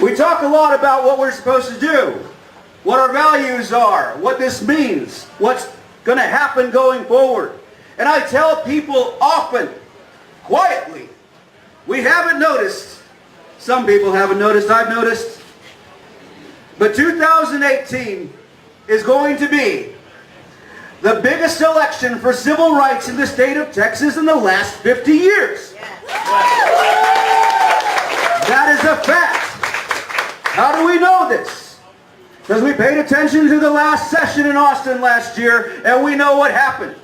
We talk a lot about what we're supposed to do, what our values are, what this means, what's going to happen going forward. And I tell people often, quietly, we haven't noticed, some people haven't noticed, I've noticed, but 2018 is going to be the biggest election for civil rights in the state of Texas in the last 50 years. That is a fact. How do we know this? Because we paid attention to the last session in Austin last year, and we know what happened.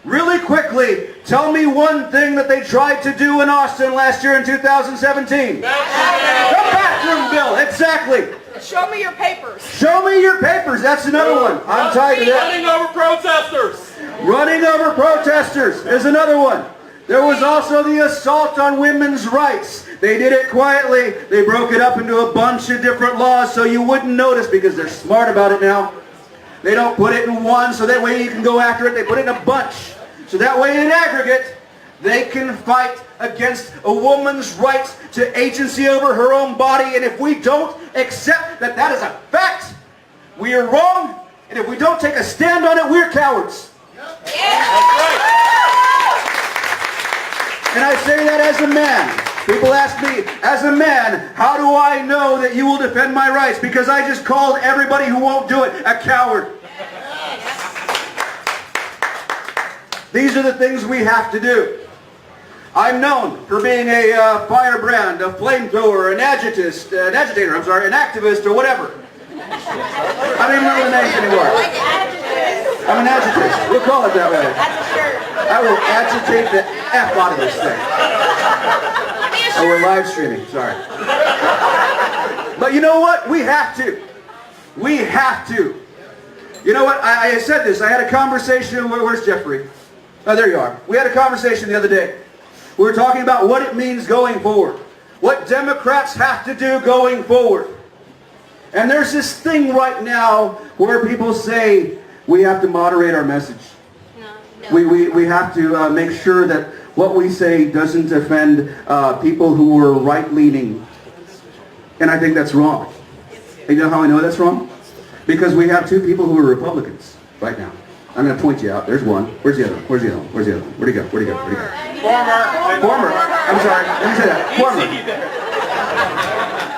Really quickly, tell me one thing that they tried to do in Austin last year in 2017. The bathroom bill, exactly. Show me your papers. Show me your papers, that's another one. I'm tired of that. Running over protesters. Running over protesters is another one. There was also the assault on women's rights. They did it quietly. They broke it up into a bunch of different laws so you wouldn't notice because they're smart about it now. They don't put it in one so that way you can go after it. They put it in a bunch. So that way in aggregate, they can fight against a woman's right to agency over her own body. And if we don't accept that that is a fact, we are wrong. And if we don't take a stand on it, we're cowards. That's right. And I say that as a man. People ask me, as a man, how do I know that you will defend my rights? Because I just called everybody who won't do it a coward. These are the things we have to do. I'm known for being a firebrand, a flamethrower, an agitator, an activist, or whatever. I don't even remember the names anymore. I'm an agitator. We'll call it that way. I will agitate the F out of this thing. Oh, we're live streaming. Sorry. But you know what? We have to. We have to. You know what? I said this. I had a conversation. Where's Jeffrey? Oh, there you are. We had a conversation the other day. We were talking about what it means going forward. What Democrats have to do going forward. And there's this thing right now where people say we have to moderate our message. We have to make sure that what we say doesn't offend people who are right-leaning. And I think that's wrong. And you know how I know that's wrong? Because we have two people who are Republicans right now. I'm going to point you out. There's one. Where's the other one? Where's the other one? Where's the other one? Where'd he go? Where'd he go? Where'd he go? Former. I'm sorry. Let me say that.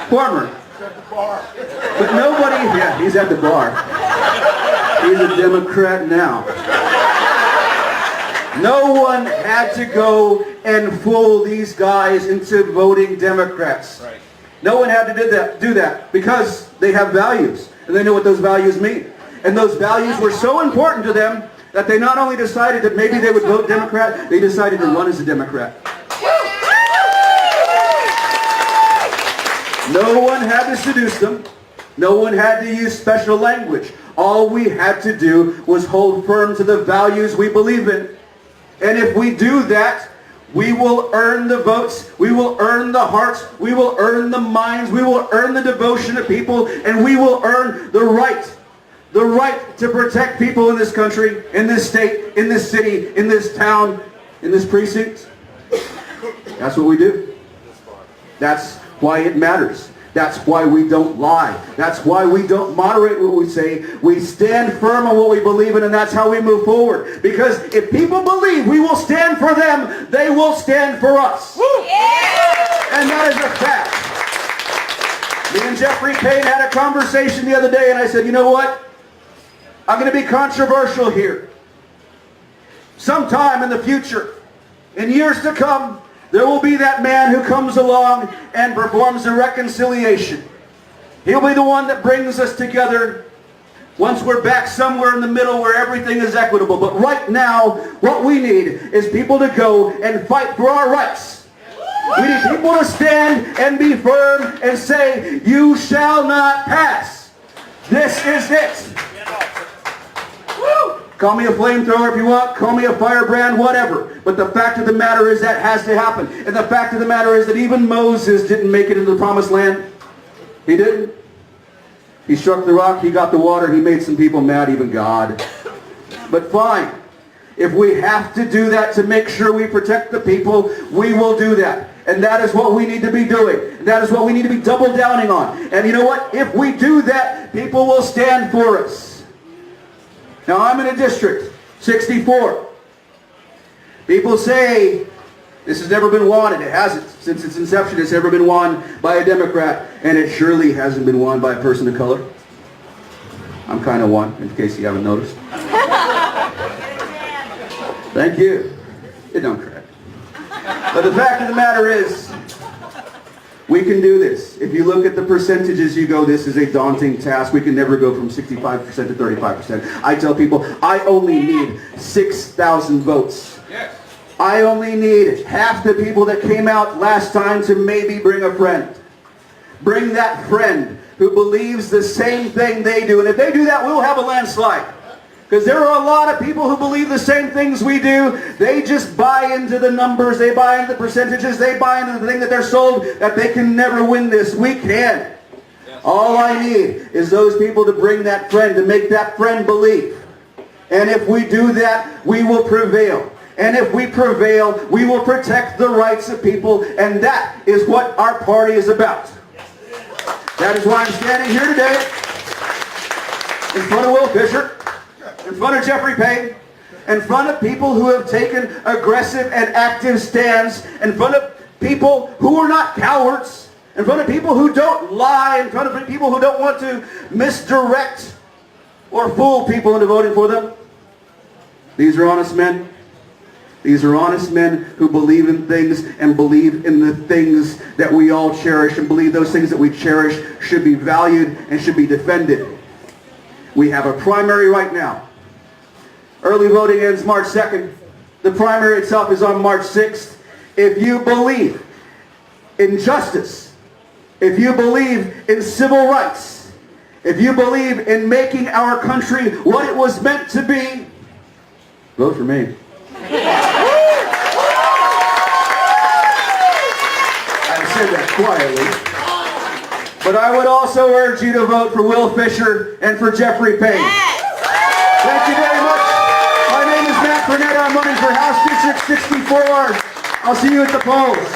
Former. But nobody, yeah, he's at the bar. He's a Democrat now. No one had to go and fool these guys into voting Democrats. Right. No one had to do that because they have values and they know what those values mean. And those values were so important to them that they not only decided that maybe they would vote Democrat, they decided to run as a Democrat. No one had to seduce them. No one had to use special language. All we had to do was hold firm to the values we believe in. And if we do that, we will earn the votes, we will earn the hearts, we will earn the minds, we will earn the devotion of people, and we will earn the right to protect people in this country, in this state, in this city, in this town, in this precinct. That's what we do. That's why it matters. That's why we don't lie. That's why we don't moderate what we say. We stand firm on what we believe in, and that's how we move forward. Because if people believe we will stand for them, they will stand for us. Yeah. And that is a fact. Me and Jeffrey Payne had a conversation the other day, and I said, you know what? I'm going to be controversial here. Sometime in the future, in years to come, there will be that man who comes along and performs a reconciliation. He'll be the one that brings us together once we're back somewhere in the middle where everything is equitable. But right now, what we need is people to go and fight for our rights. We need people to stand and be firm and say, you shall not pass. This is it. Woo! Call me a flamethrower if you want. Call me a firebrand, whatever. But the fact of the matter is that has to happen. And the fact of the matter is that even Moses didn't make it into the promised land. He didn't. He struck the rock. He got the water. He made some people mad, even God. But fine. If we have to do that to make sure we protect the people, we will do that. And that is what we need to be doing. And that is what we need to be double downing on. And you know what? If we do that, people will stand for us. Now, I'm in a district, 64. People say this has never been won, and it hasn't. Since its inception, it's never been won by a Democrat, and it surely hasn't been won by a person of color. I'm kind of one, in case you haven't noticed. Thank you. You don't crack. But the fact of the matter is, we can do this. If you look at the percentages, you go, this is a daunting task. We can never go from 65% to 35%. I tell people, I only need 6,000 votes. Yes. I only need half the people that came out last time to maybe bring a friend. Bring that friend who believes the same thing they do. And if they do that, we'll have a landslide. Because there are a lot of people who believe the same things we do. They just buy into the numbers. They buy into the percentages. They buy into the thing that they're sold, that they can never win this. We can. Yes. All I need is those people to bring that friend, to make that friend believe. And if we do that, we will prevail. And if we prevail, we will protect the rights of people. And that is what our party is about. That is why I'm standing here today in front of Will Fisher, in front of Jeffrey Payne, in front of people who have taken aggressive and active stands, in front of people who are not cowards, in front of people who don't lie, in front of people who don't want to misdirect or fool people into voting for them. These are honest men. These are honest men who believe in things and believe in the things that we all cherish, and believe those things that we cherish should be valued and should be defended. We have a primary right now. Early voting ends March 2nd. The primary itself is on March 6th. If you believe in justice, if you believe in civil rights, if you believe in making our country what it was meant to be, vote for me. I said that quietly. But I would also urge you to vote for Will Fisher and for Jeffrey Payne. Thank you very much. My name is Pruneda. I'm running for House District 64. I'll see you at the polls.